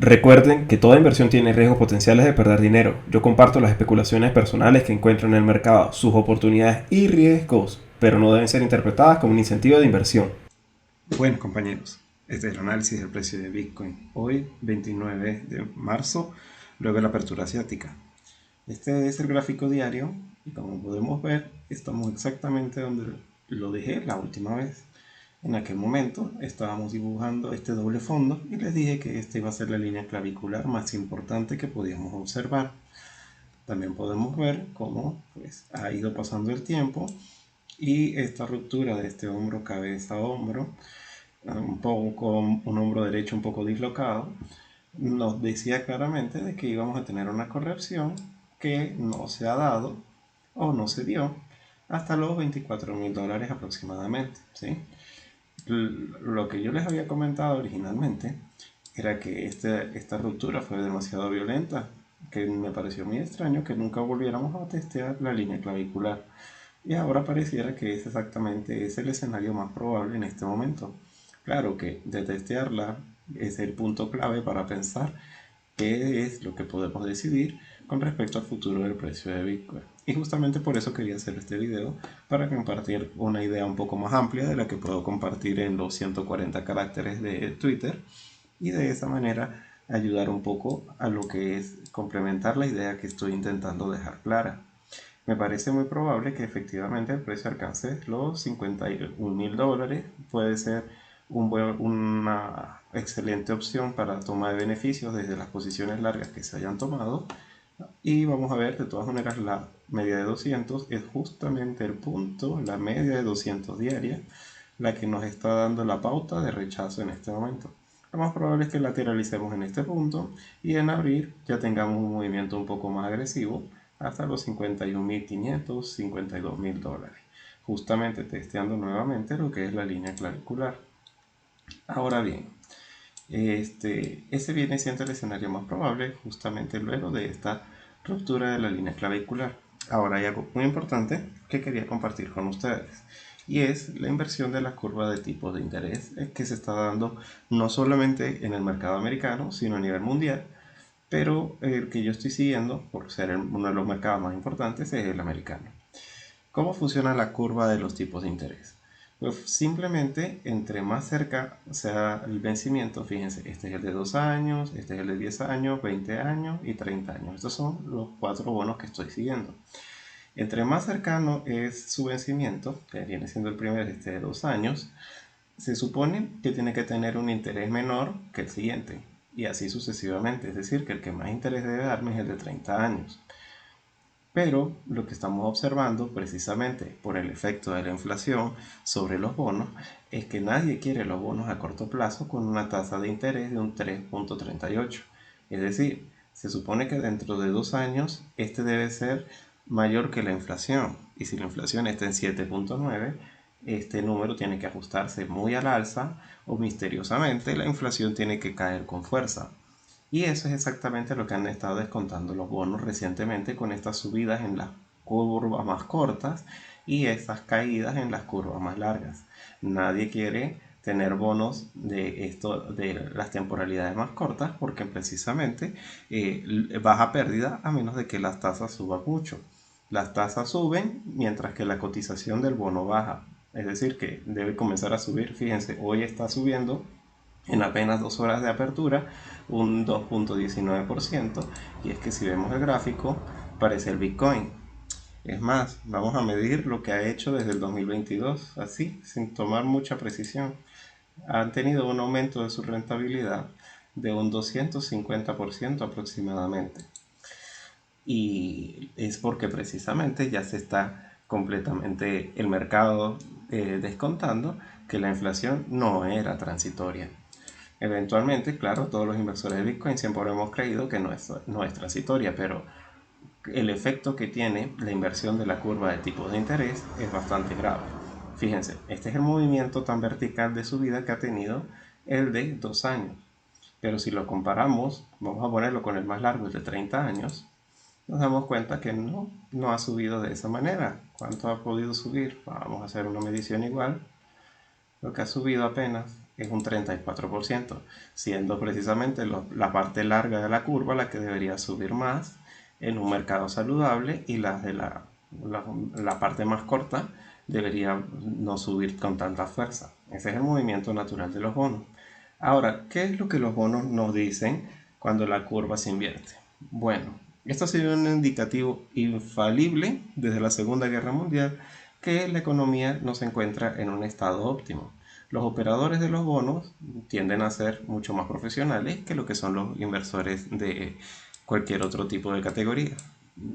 Recuerden que toda inversión tiene riesgos potenciales de perder dinero. Yo comparto las especulaciones personales que encuentro en el mercado, sus oportunidades y riesgos, pero no deben ser interpretadas como un incentivo de inversión. Bueno, compañeros, este es el análisis del precio de Bitcoin. Hoy, 29 de marzo, luego de la apertura asiática. Este es el gráfico diario y como podemos ver, estamos exactamente donde lo dejé la última vez. En aquel momento estábamos dibujando este doble fondo y les dije que esta iba a ser la línea clavicular más importante que podíamos observar. También podemos ver cómo pues, ha ido pasando el tiempo y esta ruptura de este hombro cabeza a hombro, un poco un hombro derecho un poco dislocado, nos decía claramente de que íbamos a tener una corrección que no se ha dado o no se dio hasta los $24.000 aproximadamente, ¿sí? Lo que yo les había comentado originalmente era que esta ruptura fue demasiado violenta, que me pareció muy extraño que nunca volviéramos a testear la línea clavicular. Y ahora pareciera que es exactamente ese el escenario más probable en este momento. Claro que de testearla es el punto clave para pensar qué es lo que podemos decidir con respecto al futuro del precio de Bitcoin. Y justamente por eso quería hacer este video, para compartir una idea un poco más amplia de la que puedo compartir en los 140 caracteres de Twitter y de esa manera ayudar un poco a lo que es complementar la idea que estoy intentando dejar clara. Me parece muy probable que efectivamente el precio alcance los $51.000. Puede ser una excelente opción para toma de beneficios desde las posiciones largas que se hayan tomado. Y vamos a ver, de todas maneras, la media de 200 es justamente el punto, la media de 200 diaria, la que nos está dando la pauta de rechazo en este momento. Lo más probable es que lateralicemos en este punto y en abril ya tengamos un movimiento un poco más agresivo hasta los 51.500, $52.000, justamente testeando nuevamente lo que es la línea clavicular. Ahora bien, ese viene siendo el escenario más probable justamente luego de esta ruptura de la línea clavicular. Ahora hay algo muy importante que quería compartir con ustedes y es la inversión de la curva de tipos de interés que se está dando no solamente en el mercado americano sino a nivel mundial, pero el que yo estoy siguiendo por ser uno de los mercados más importantes es el americano. ¿Cómo funciona la curva de los tipos de interés? Pues simplemente entre más cerca sea el vencimiento, fíjense, este es el de 2 años, este es el de 10 años, 20 años y 30 años. Estos son los 4 bonos que estoy siguiendo. Entre más cercano es su vencimiento, que viene siendo el primer este de 2 años, se supone que tiene que tener un interés menor que el siguiente, y así sucesivamente, es decir, que el que más interés debe darme es el de 30 años. Pero lo que estamos observando precisamente por el efecto de la inflación sobre los bonos es que nadie quiere los bonos a corto plazo con una tasa de interés de un 3.38. Es decir, se supone que dentro de 2 años este debe ser mayor que la inflación. Y si la inflación está en 7.9, este número tiene que ajustarse muy al alza o misteriosamente la inflación tiene que caer con fuerza. Y eso es exactamente lo que han estado descontando los bonos recientemente con estas subidas en las curvas más cortas y estas caídas en las curvas más largas. Nadie quiere tener bonos de las temporalidades más cortas porque precisamente baja pérdida a menos de que las tasas suban mucho. Las tasas suben mientras que la cotización del bono baja. Es decir, que debe comenzar a subir. Fíjense, hoy está subiendo en apenas 2 horas de apertura un 2.19%, y es que si vemos el gráfico parece el Bitcoin. Es más, vamos a medir lo que ha hecho desde el 2022, así, sin tomar mucha precisión. Han tenido un aumento de su rentabilidad de un 250% aproximadamente. Y es porque precisamente ya se está completamente el mercado descontando que la inflación no era transitoria. Eventualmente, claro, todos los inversores de Bitcoin siempre hemos creído que no es transitoria, pero el efecto que tiene la inversión de la curva de tipos de interés es bastante grave. Fíjense, este es el movimiento tan vertical de subida que ha tenido el de 2 años. Pero si lo comparamos, vamos a ponerlo con el más largo, el de 30 años, nos damos cuenta que no ha subido de esa manera. ¿Cuánto ha podido subir? Vamos a hacer una medición igual. Lo que ha subido apenas es un 34%, siendo precisamente la parte larga de la curva la que debería subir más en un mercado saludable y las de la parte más corta debería no subir con tanta fuerza. Ese es el movimiento natural de los bonos. Ahora, ¿qué es lo que los bonos nos dicen cuando la curva se invierte? Bueno, esto ha sido un indicativo infalible desde la Segunda Guerra Mundial que la economía no se encuentra en un estado óptimo. Los operadores de los bonos tienden a ser mucho más profesionales que lo que son los inversores de cualquier otro tipo de categoría.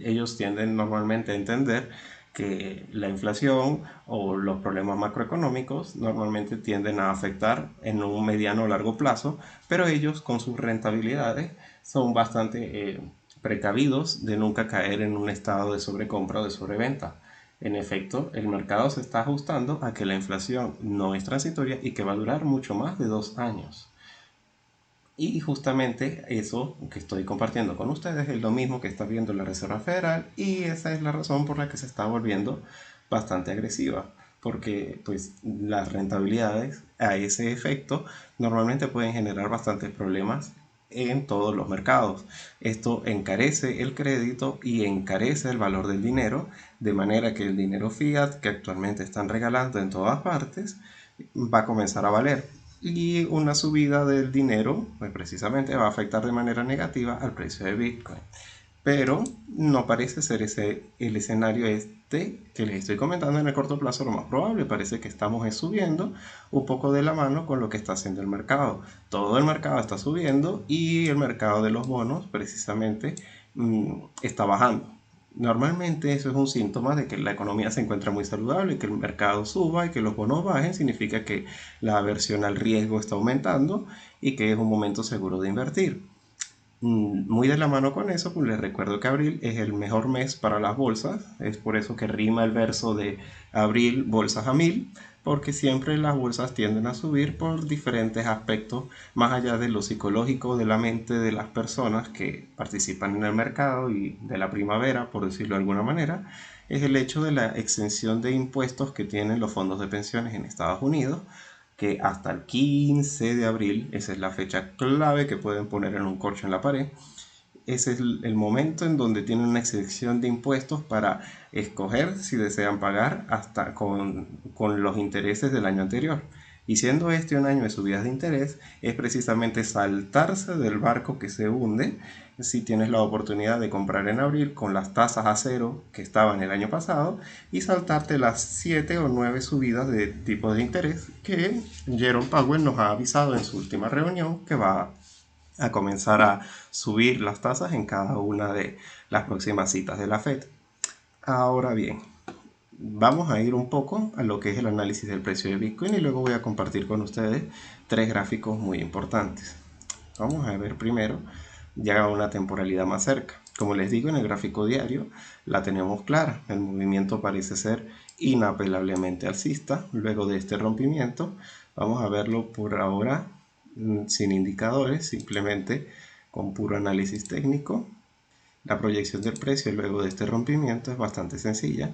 Ellos tienden normalmente a entender que la inflación o los problemas macroeconómicos normalmente tienden a afectar en un mediano o largo plazo, pero ellos con sus rentabilidades son bastante precavidos de nunca caer en un estado de sobrecompra o de sobreventa. En efecto, el mercado se está ajustando a que la inflación no es transitoria y que va a durar mucho más de 2 años. Y justamente eso que estoy compartiendo con ustedes es lo mismo que está viendo la Reserva Federal y esa es la razón por la que se está volviendo bastante agresiva. Porque pues las rentabilidades a ese efecto normalmente pueden generar bastantes problemas en todos los mercados. Esto encarece el crédito y encarece el valor del dinero, de manera que el dinero fiat que actualmente están regalando en todas partes va a comenzar a valer. Y una subida del dinero, pues precisamente va a afectar de manera negativa al precio de Bitcoin. Pero no parece ser ese el escenario que les estoy comentando en el corto plazo lo más probable. Parece que estamos subiendo un poco de la mano con lo que está haciendo el mercado. Todo el mercado está subiendo y el mercado de los bonos precisamente está bajando. Normalmente eso es un síntoma de que la economía se encuentra muy saludable, que el mercado suba y que los bonos bajen, significa que la aversión al riesgo está aumentando y que es un momento seguro de invertir. Muy de la mano con eso, pues les recuerdo que abril es el mejor mes para las bolsas, es por eso que rima el verso de abril, bolsas a mil, porque siempre las bolsas tienden a subir por diferentes aspectos, más allá de lo psicológico de la mente de las personas que participan en el mercado y de la primavera, por decirlo de alguna manera, es el hecho de la exención de impuestos que tienen los fondos de pensiones en Estados Unidos, que hasta el 15 de abril, esa es la fecha clave que pueden poner en un corcho en la pared, ese es el momento en donde tienen una excepción de impuestos para escoger si desean pagar hasta con los intereses del año anterior. Y siendo este un año de subidas de interés, es precisamente saltarse del barco que se hunde si tienes la oportunidad de comprar en abril con las tasas a cero que estaban el año pasado y saltarte las 7 o 9 subidas de tipo de interés que Jerome Powell nos ha avisado en su última reunión que va a comenzar a subir las tasas en cada una de las próximas citas de la Fed. Ahora bien, vamos a ir un poco a lo que es el análisis del precio de Bitcoin y luego voy a compartir con ustedes tres gráficos muy importantes. Vamos a ver primero ya una temporalidad más cerca. Como les digo, en el gráfico diario la tenemos clara. El movimiento parece ser inapelablemente alcista. Luego de este rompimiento, vamos a verlo por ahora sin indicadores, simplemente con puro análisis técnico. La proyección del precio luego de este rompimiento es bastante sencilla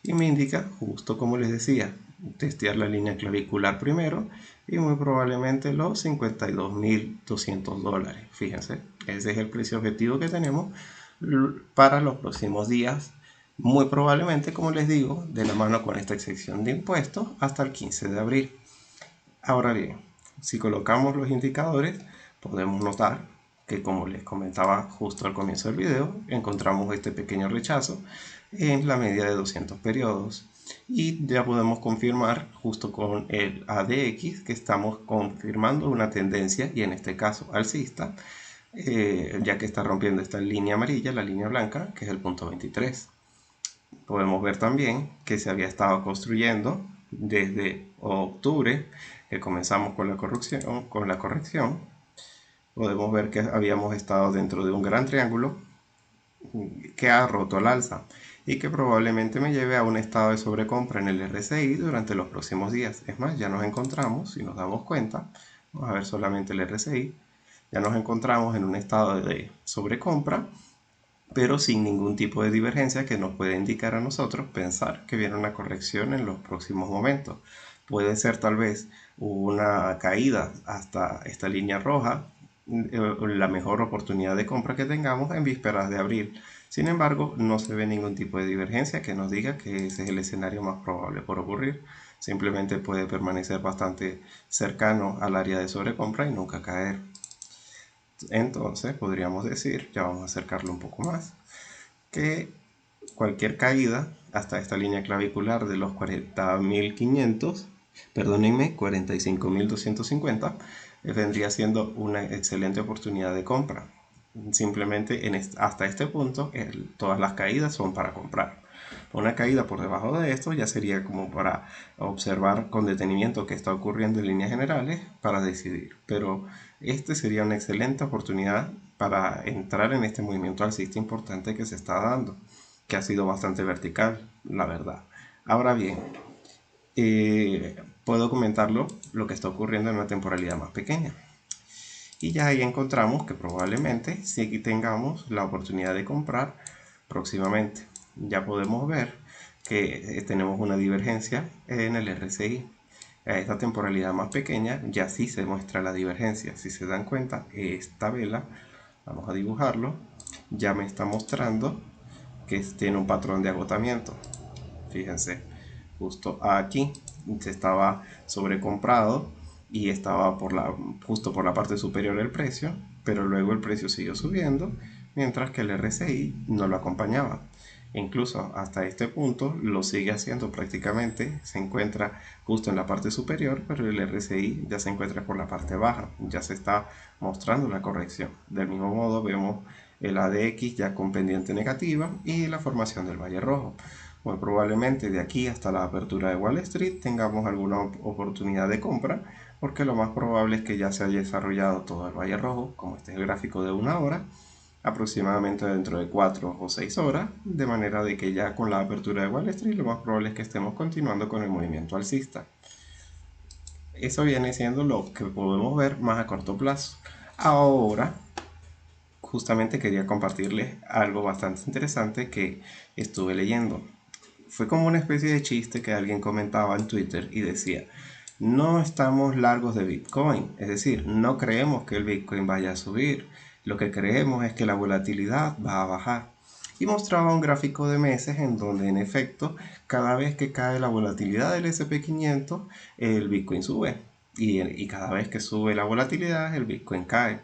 y me indica, justo como les decía, testear la línea clavicular primero y muy probablemente los $52.200. Fíjense, ese es el precio objetivo que tenemos para los próximos días. Muy probablemente, como les digo, de la mano con esta excepción de impuestos hasta el 15 de abril. Ahora bien, si colocamos los indicadores, podemos notar que, como les comentaba justo al comienzo del video, encontramos este pequeño rechazo en la media de 200 periodos y ya podemos confirmar justo con el ADX que estamos confirmando una tendencia y en este caso alcista, ya que está rompiendo esta línea amarilla, la línea blanca, que es el punto 23. Podemos ver también que se había estado construyendo desde octubre, que comenzamos con la corrección. Podemos ver que habíamos estado dentro de un gran triángulo que ha roto al alza y que probablemente me lleve a un estado de sobrecompra en el RSI durante los próximos días. Es más, ya nos encontramos, si nos damos cuenta, vamos a ver solamente el RSI, ya nos encontramos en un estado de sobrecompra, pero sin ningún tipo de divergencia que nos pueda indicar a nosotros pensar que viene una corrección en los próximos momentos. puede ser tal vez una caída hasta esta línea roja, la mejor oportunidad de compra que tengamos en vísperas de abril. Sin embargo, no se ve ningún tipo de divergencia que nos diga que ese es el escenario más probable por ocurrir. Simplemente puede permanecer bastante cercano al área de sobrecompra y nunca caer. Entonces podríamos decir, ya vamos a acercarlo un poco más, que cualquier caída hasta esta línea clavicular de los 40.500, perdónenme, 45.250, vendría siendo una excelente oportunidad de compra. Simplemente hasta este punto todas las caídas son para comprar. Una caída por debajo de esto ya sería como para observar con detenimiento qué está ocurriendo en líneas generales para decidir. Pero este sería una excelente oportunidad para entrar en este movimiento alcista importante que se está dando, que ha sido bastante vertical, la verdad. Ahora bien, puedo comentarlo lo que está ocurriendo en una temporalidad más pequeña. Y ya ahí encontramos que probablemente sí tengamos la oportunidad de comprar próximamente. Ya podemos ver que tenemos una divergencia en el RSI. A esta temporalidad más pequeña ya sí se muestra la divergencia. Si se dan cuenta, esta vela, vamos a dibujarlo, ya me está mostrando que tiene un patrón de agotamiento. Fíjense, justo aquí se estaba sobrecomprado y estaba justo por la parte superior del precio, pero luego el precio siguió subiendo, mientras que el RSI no lo acompañaba. Incluso hasta este punto lo sigue haciendo prácticamente, se encuentra justo en la parte superior, pero el RSI ya se encuentra por la parte baja, ya se está mostrando la corrección. Del mismo modo vemos el ADX ya con pendiente negativa y la formación del valle rojo. Muy probablemente de aquí hasta la apertura de Wall Street tengamos alguna oportunidad de compra, porque lo más probable es que ya se haya desarrollado todo el valle rojo, como este es el gráfico de una hora, aproximadamente dentro de 4 o 6 horas, de manera de que ya con la apertura de Wall Street lo más probable es que estemos continuando con el movimiento alcista. Eso viene siendo lo que podemos ver más a corto plazo. Ahora, justamente quería compartirles algo bastante interesante que estuve leyendo. Fue como una especie de chiste que alguien comentaba en Twitter y decía: no estamos largos de Bitcoin, es decir, no creemos que el Bitcoin vaya a subir, lo que creemos es que la volatilidad va a bajar. Y mostraba un gráfico de meses en donde en efecto cada vez que cae la volatilidad del SP500 el Bitcoin sube, y cada vez que sube la volatilidad el Bitcoin cae.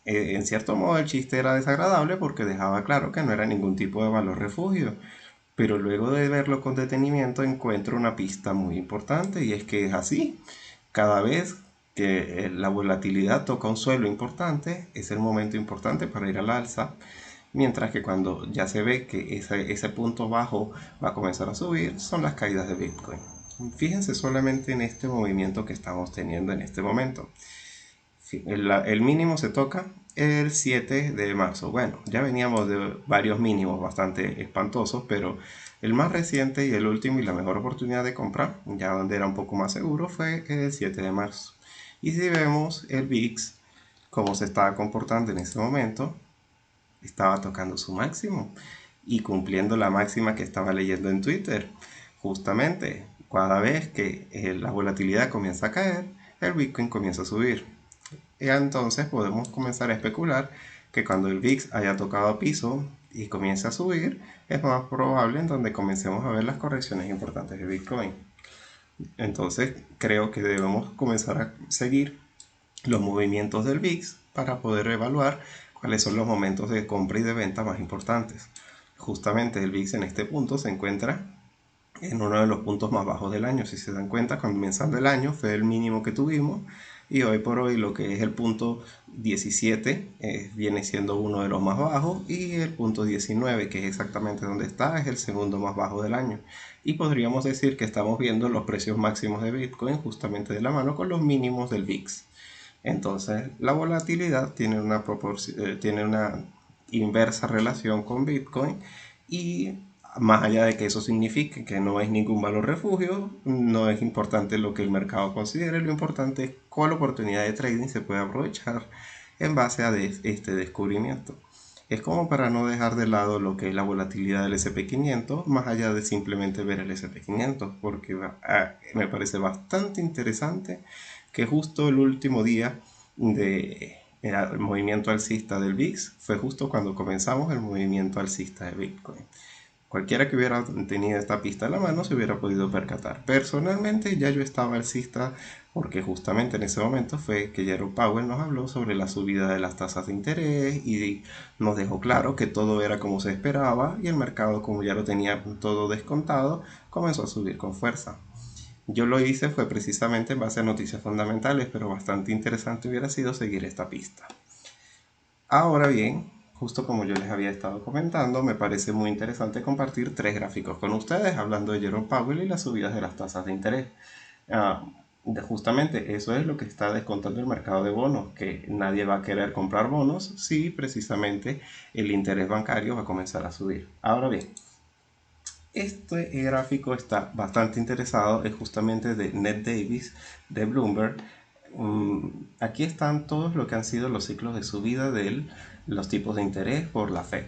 En cierto modo el chiste era desagradable porque dejaba claro que no era ningún tipo de valor refugio, pero luego de verlo con detenimiento encuentro una pista muy importante, y es que es así. Cada vez que la volatilidad toca un suelo importante es el momento importante para ir al alza, mientras que cuando ya se ve que ese punto bajo va a comenzar a subir son las caídas de Bitcoin. Fíjense solamente en este movimiento que estamos teniendo en este momento. El mínimo se toca el 7 de marzo. Bueno, ya veníamos de varios mínimos bastante espantosos, pero el más reciente y el último y la mejor oportunidad de compra, ya donde era un poco más seguro, fue el 7 de marzo. Y si vemos el VIX, cómo se estaba comportando en ese momento, estaba tocando su máximo y cumpliendo la máxima que estaba leyendo en Twitter. Justamente, cada vez que la volatilidad comienza a caer, el Bitcoin comienza a subir. Y entonces podemos comenzar a especular que cuando el VIX haya tocado piso y comience a subir, es más probable en donde comencemos a ver las correcciones importantes de Bitcoin. Entonces creo que debemos comenzar a seguir los movimientos del VIX para poder evaluar cuáles son los momentos de compra y de venta más importantes. Justamente el VIX en este punto se encuentra en uno de los puntos más bajos del año. Si se dan cuenta, comenzando el año fue el mínimo que tuvimos, y hoy por hoy lo que es el punto 17 viene siendo uno de los más bajos, y el punto 19, que es exactamente donde está, es el segundo más bajo del año. Y podríamos decir que estamos viendo los precios máximos de Bitcoin justamente de la mano con los mínimos del VIX. Entonces la volatilidad tiene tiene una inversa relación con Bitcoin, y más allá de que eso signifique que no es ningún valor refugio, no es importante lo que el mercado considere, lo importante es cuál oportunidad de trading se puede aprovechar en base a este descubrimiento. Es como para no dejar de lado lo que es la volatilidad del SP500, más allá de simplemente ver el SP500, porque me parece bastante interesante que justo el último día del movimiento alcista del VIX fue justo cuando comenzamos el movimiento alcista de Bitcoin. Cualquiera que hubiera tenido esta pista en la mano se hubiera podido percatar. Personalmente ya yo estaba alcista porque justamente en ese momento fue que Jerome Powell nos habló sobre la subida de las tasas de interés y nos dejó claro que todo era como se esperaba y el mercado, como ya lo tenía todo descontado, comenzó a subir con fuerza. Yo lo hice fue precisamente en base a noticias fundamentales, pero bastante interesante hubiera sido seguir esta pista. Ahora bien, justo como yo les había estado comentando, me parece muy interesante compartir tres gráficos con ustedes hablando de Jerome Powell y las subidas de las tasas de interés. Ah, Justamente eso es lo que está descontando el mercado de bonos, que nadie va a querer comprar bonos si precisamente el interés bancario va a comenzar a subir. Ahora bien, este gráfico está bastante interesado, es justamente de Ned Davis de Bloomberg. Aquí están todos lo que han sido los ciclos de subida de los tipos de interés por la Fed.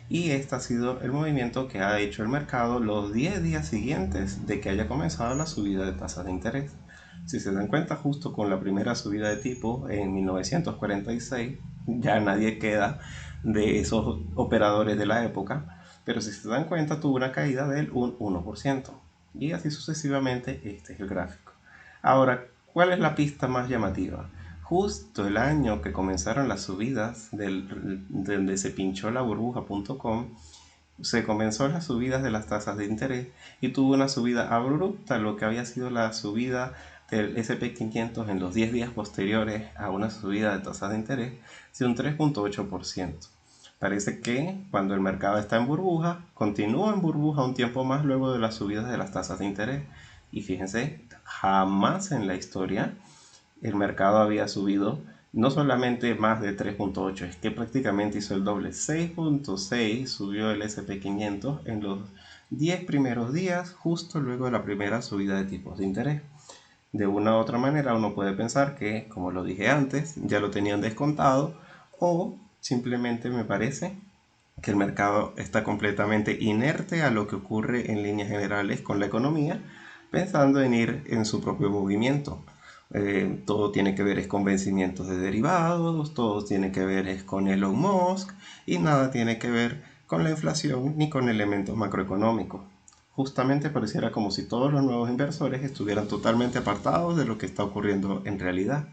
Y este ha sido el movimiento que ha hecho el mercado los 10 días siguientes de que haya comenzado la subida de tasas de interés. Si se dan cuenta, justo con la primera subida de tipo en 1946, ya nadie queda de esos operadores de la época, pero si se dan cuenta tuvo una caída del 1%. Y así sucesivamente, este es el gráfico. Ahora, ¿cuál es la pista más llamativa? Justo el año que comenzaron las subidas donde se pinchó la burbuja.com, se comenzó las subidas de las tasas de interés y tuvo una subida abrupta, lo que había sido la subida del SP500 en los 10 días posteriores a una subida de tasas de interés de un 3.8%. Parece que cuando el mercado está en burbuja, continúa en burbuja un tiempo más luego de las subidas de las tasas de interés. Y fíjense, jamás en la historia el mercado había subido no solamente más de 3.8, es que prácticamente hizo el doble. 6.6 subió el SP500 en los 10 primeros días, justo luego de la primera subida de tipos de interés. De una u otra manera uno puede pensar que, como lo dije antes, ya lo tenían descontado, o simplemente me parece que el mercado está completamente inerte a lo que ocurre en líneas generales con la economía, pensando en ir en su propio movimiento. Todo tiene que ver es con vencimientos de derivados, todo tiene que ver es con Elon Musk y nada tiene que ver con la inflación ni con elementos macroeconómicos. Justamente pareciera como si todos los nuevos inversores estuvieran totalmente apartados de lo que está ocurriendo en realidad.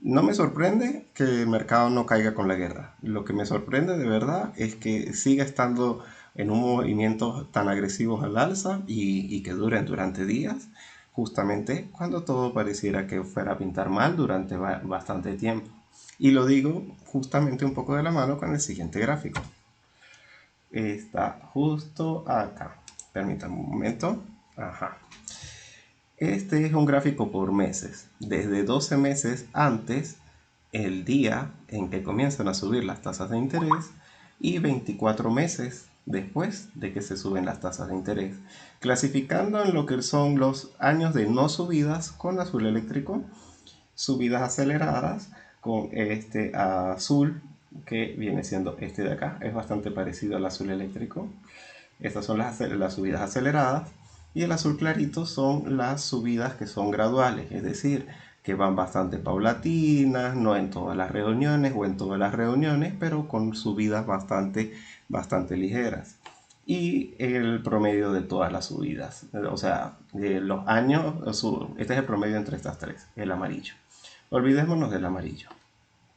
No me sorprende que el mercado no caiga con la guerra. Lo que me sorprende de verdad es que siga estando en un movimiento tan agresivo al alza y que duren durante días, justamente cuando todo pareciera que fuera a pintar mal durante bastante tiempo. Y lo digo justamente un poco de la mano con el siguiente gráfico. Está justo acá. Permítanme un momento. Ajá. Este es un gráfico por meses. Desde 12 meses antes, el día en que comienzan a subir las tasas de interés, y 24 meses después de que se suben las tasas de interés, clasificando en lo que son los años de no subidas con azul eléctrico, subidas aceleradas con este azul que viene siendo este de acá. Es bastante parecido al azul eléctrico. Estas son las subidas aceleradas y el azul clarito son las subidas que son graduales, es decir, que van bastante paulatinas, no en todas las reuniones o en todas las reuniones, pero con subidas bastante ligeras. Y el promedio de todas las subidas, o sea, de los años, este es el promedio entre estas tres, el amarillo. Olvidémonos del amarillo.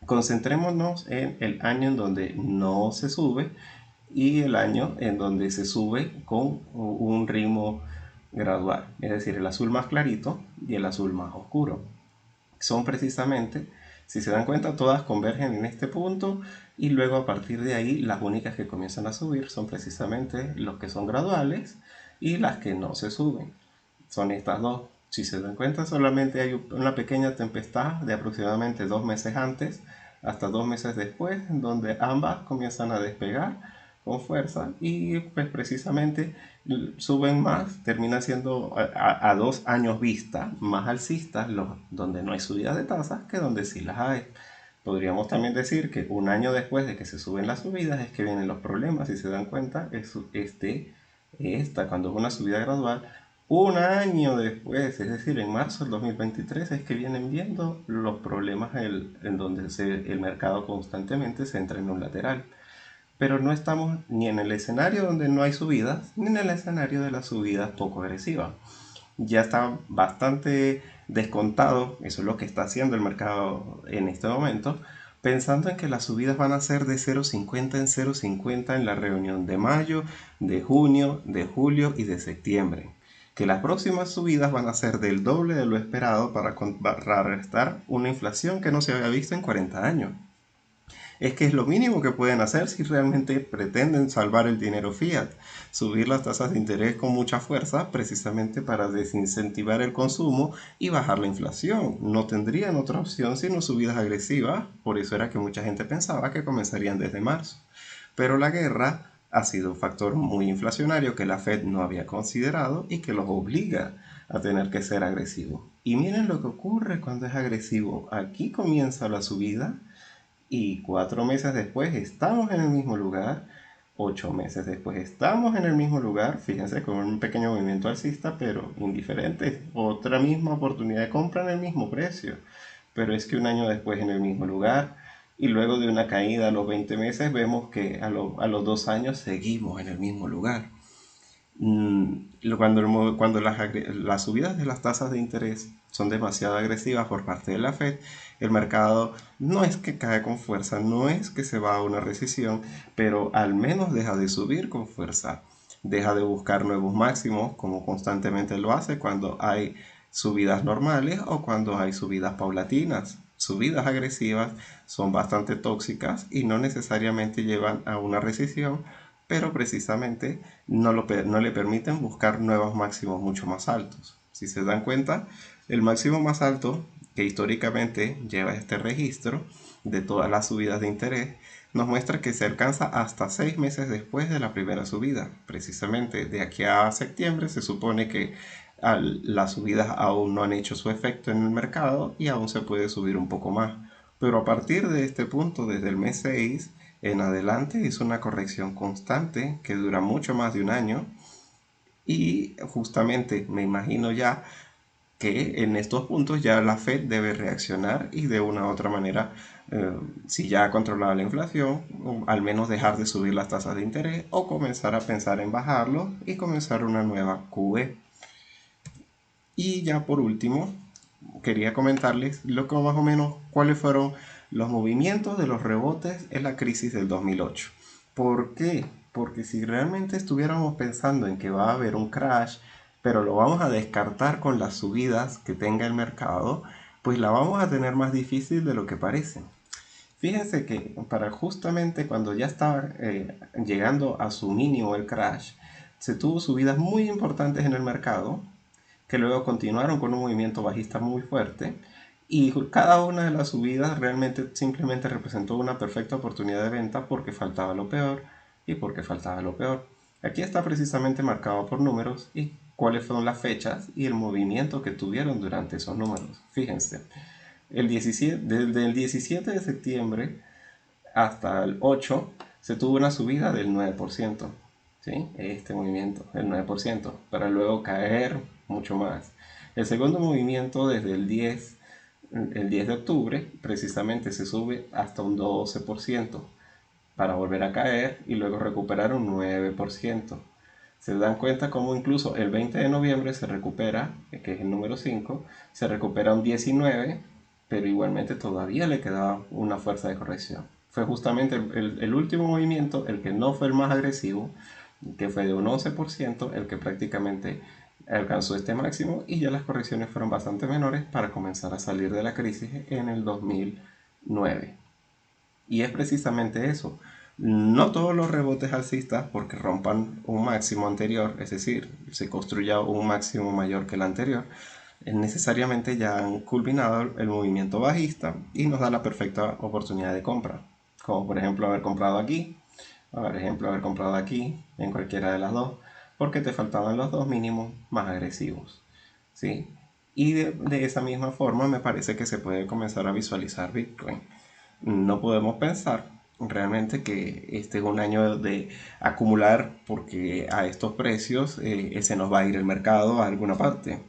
Concentrémonos en el año en donde no se sube y el año en donde se sube con un ritmo gradual, es decir, el azul más clarito y el azul más oscuro. Son precisamente, si se dan cuenta, todas convergen en este punto y luego a partir de ahí las únicas que comienzan a subir son precisamente los que son graduales y las que no se suben. Son estas dos. Si se dan cuenta, solamente hay una pequeña tempestad de aproximadamente 2 meses antes hasta 2 meses después, donde ambas comienzan a despegar con fuerza y pues precisamente suben más, termina siendo a 2 años vista más alcistas donde no hay subida de tasas que donde sí las hay. Podríamos también decir que un año después de que se suben las subidas es que vienen los problemas. Si se dan cuenta, cuando es una subida gradual, un año después, es decir, en marzo del 2023, es que vienen viendo los problemas en donde el mercado constantemente se entra en un lateral. Pero no estamos ni en el escenario donde no hay subidas, ni en el escenario de las subidas poco agresivas. Ya está bastante descontado, eso es lo que está haciendo el mercado en este momento, pensando en que las subidas van a ser de 0,50 en 0,50 en la reunión de mayo, de junio, de julio y de septiembre. Que las próximas subidas van a ser del doble de lo esperado para contrarrestar una inflación que no se había visto en 40 años. Es que es lo mínimo que pueden hacer si realmente pretenden salvar el dinero fiat. Subir las tasas de interés con mucha fuerza precisamente para desincentivar el consumo y bajar la inflación. No tendrían otra opción sino subidas agresivas, por eso era que mucha gente pensaba que comenzarían desde marzo. Pero la guerra ha sido un factor muy inflacionario que la Fed no había considerado y que los obliga a tener que ser agresivos. Y miren lo que ocurre cuando es agresivo. Aquí comienza la subida y 4 meses después estamos en el mismo lugar, 8 meses después estamos en el mismo lugar, fíjense con un pequeño movimiento alcista, pero indiferente, otra misma oportunidad de compra en el mismo precio, pero es que un año después en el mismo lugar, y luego de una caída a los 20 meses vemos que a los 2 años seguimos en el mismo lugar. Cuando las subidas de las tasas de interés son demasiado agresivas por parte de la Fed, el mercado no es que cae con fuerza, no es que se va a una recesión, pero al menos deja de subir con fuerza, deja de buscar nuevos máximos como constantemente lo hace cuando hay subidas normales o cuando hay subidas paulatinas. Subidas agresivas son bastante tóxicas y no necesariamente llevan a una recesión, pero precisamente no le permiten buscar nuevos máximos mucho más altos. Si se dan cuenta, el máximo más alto que históricamente lleva este registro de todas las subidas de interés nos muestra que se alcanza hasta 6 meses después de la primera subida. Precisamente de aquí a septiembre se supone que las subidas aún no han hecho su efecto en el mercado y aún se puede subir un poco más. Pero a partir de este punto, desde el mes 6 en adelante, es una corrección constante que dura mucho más de un año y justamente me imagino ya que en estos puntos ya la Fed debe reaccionar y de una u otra manera, si ya ha controlado la inflación, al menos dejar de subir las tasas de interés o comenzar a pensar en bajarlo y comenzar una nueva QE. Y ya por último, quería comentarles lo que más o menos cuáles fueron los movimientos de los rebotes en la crisis del 2008. ¿Por qué? Porque si realmente estuviéramos pensando en que va a haber un crash, pero lo vamos a descartar con las subidas que tenga el mercado, pues la vamos a tener más difícil de lo que parece. Fíjense que para justamente cuando ya estaba llegando a su mínimo el crash, se tuvo subidas muy importantes en el mercado, que luego continuaron con un movimiento bajista muy fuerte, y cada una de las subidas realmente simplemente representó una perfecta oportunidad de venta porque faltaba lo peor y porque faltaba lo peor. Aquí está precisamente marcado por números y cuáles fueron las fechas y el movimiento que tuvieron durante esos números. Fíjense, desde el 17 de septiembre hasta el 8 se tuvo una subida del 9%. ¿Sí? Este movimiento, el 9%, para luego caer mucho más. El segundo movimiento desde el 10 de octubre, precisamente se sube hasta un 12% para volver a caer y luego recuperar un 9%. Se dan cuenta cómo incluso el 20 de noviembre se recupera, que es el número 5, se recupera un 19%, pero igualmente todavía le quedaba una fuerza de corrección. Fue justamente el último movimiento, el que no fue el más agresivo, que fue de un 11%, el que prácticamente alcanzó este máximo y ya las correcciones fueron bastante menores para comenzar a salir de la crisis en el 2009. Y es precisamente eso. No todos los rebotes alcistas, porque rompan un máximo anterior, es decir, se construya un máximo mayor que el anterior, necesariamente ya han culminado el movimiento bajista y nos da la perfecta oportunidad de compra. Como por ejemplo haber comprado aquí, por ejemplo haber comprado aquí, en cualquiera de las dos, porque te faltaban los dos mínimos más agresivos. ¿Sí? Y de esa misma forma me parece que se puede comenzar a visualizar Bitcoin. no podemos pensar realmente que este es un año de acumular porque a estos precios se nos va a ir el mercado a alguna parte.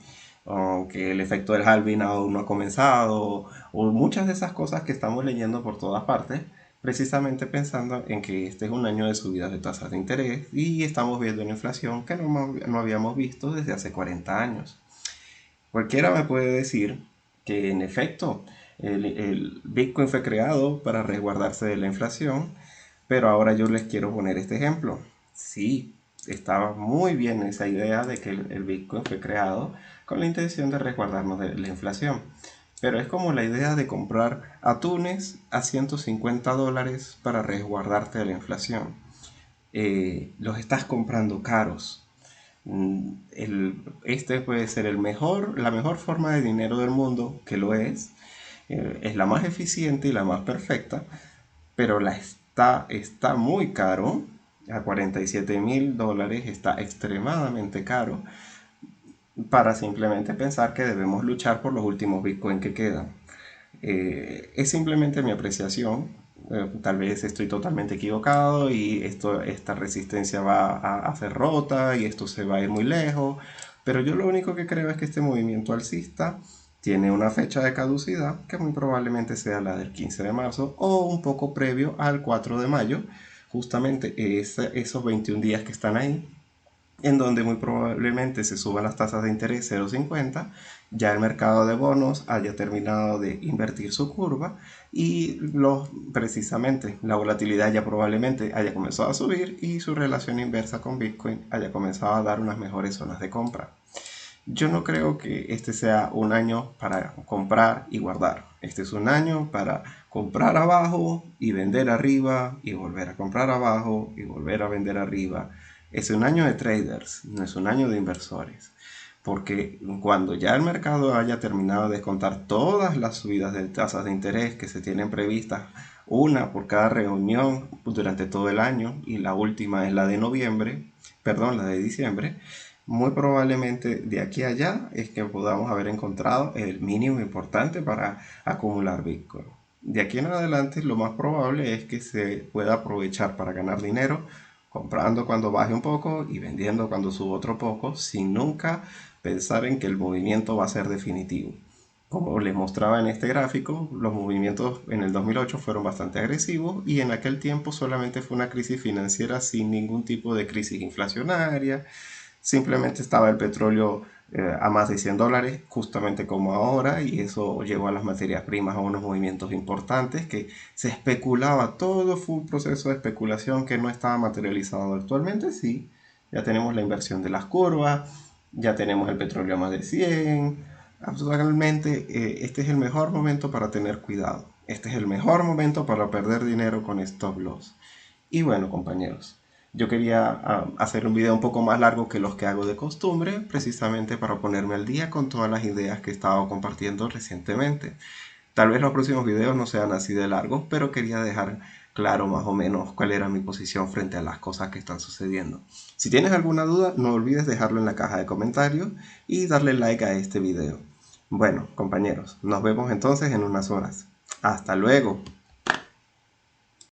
O que el efecto del halving aún no ha comenzado, o muchas de esas cosas que estamos leyendo por todas partes, precisamente pensando en que este es un año de subidas de tasas de interés y estamos viendo una inflación que no habíamos visto desde hace 40 años. Cualquiera me puede decir que en efecto el Bitcoin fue creado para resguardarse de la inflación, pero ahora yo les quiero poner este ejemplo. Sí, estaba muy bien esa idea de que el Bitcoin fue creado con la intención de resguardarnos de la inflación. Pero es como la idea de comprar atunes a $150 para resguardarte de la inflación. Los estás comprando caros. Este puede ser la mejor forma de dinero del mundo, que lo es la más eficiente y la más perfecta, pero está muy caro, a $47,000 está extremadamente caro, para simplemente pensar que debemos luchar por los últimos Bitcoin que quedan. Es simplemente mi apreciación. Tal vez estoy totalmente equivocado y esta resistencia va a ser rota y esto se va a ir muy lejos. Pero yo lo único que creo es que este movimiento alcista tiene una fecha de caducidad que muy probablemente sea la del 15 de marzo o un poco previo al 4 de mayo. Justamente esos 21 días que están ahí, en donde muy probablemente se suban las tasas de interés 0,50, ya el mercado de bonos haya terminado de invertir su curva y precisamente la volatilidad ya probablemente haya comenzado a subir y su relación inversa con Bitcoin haya comenzado a dar unas mejores zonas de compra. Yo no creo que este sea un año para comprar y guardar. Este es un año para comprar abajo y vender arriba y volver a comprar abajo y volver a vender arriba. Es un año de traders, no es un año de inversores. Porque cuando ya el mercado haya terminado de descontar todas las subidas de tasas de interés que se tienen previstas, una por cada reunión durante todo el año, y la última es la de la de diciembre, muy probablemente de aquí a allá es que podamos haber encontrado el mínimo importante para acumular Bitcoin. De aquí en adelante lo más probable es que se pueda aprovechar para ganar dinero comprando cuando baje un poco y vendiendo cuando suba otro poco, sin nunca pensar en que el movimiento va a ser definitivo. Como les mostraba en este gráfico, los movimientos en el 2008 fueron bastante agresivos y en aquel tiempo solamente fue una crisis financiera sin ningún tipo de crisis inflacionaria. Simplemente estaba el petróleo a más de $100, justamente como ahora, y eso llevó a las materias primas a unos movimientos importantes que se especulaba, todo fue un proceso de especulación que no estaba materializado actualmente. Sí, ya tenemos la inversión de las curvas, ya tenemos el petróleo a más de 100. Actualmente este es el mejor momento para tener cuidado, este es el mejor momento para perder dinero con stop loss. Y bueno, compañeros, yo quería hacer un video un poco más largo que los que hago de costumbre, precisamente para ponerme al día con todas las ideas que he estado compartiendo recientemente. Tal vez los próximos videos no sean así de largos, pero quería dejar claro más o menos cuál era mi posición frente a las cosas que están sucediendo. Si tienes alguna duda, no olvides dejarlo en la caja de comentarios y darle like a este video. Bueno, compañeros, nos vemos entonces en unas horas. Hasta luego.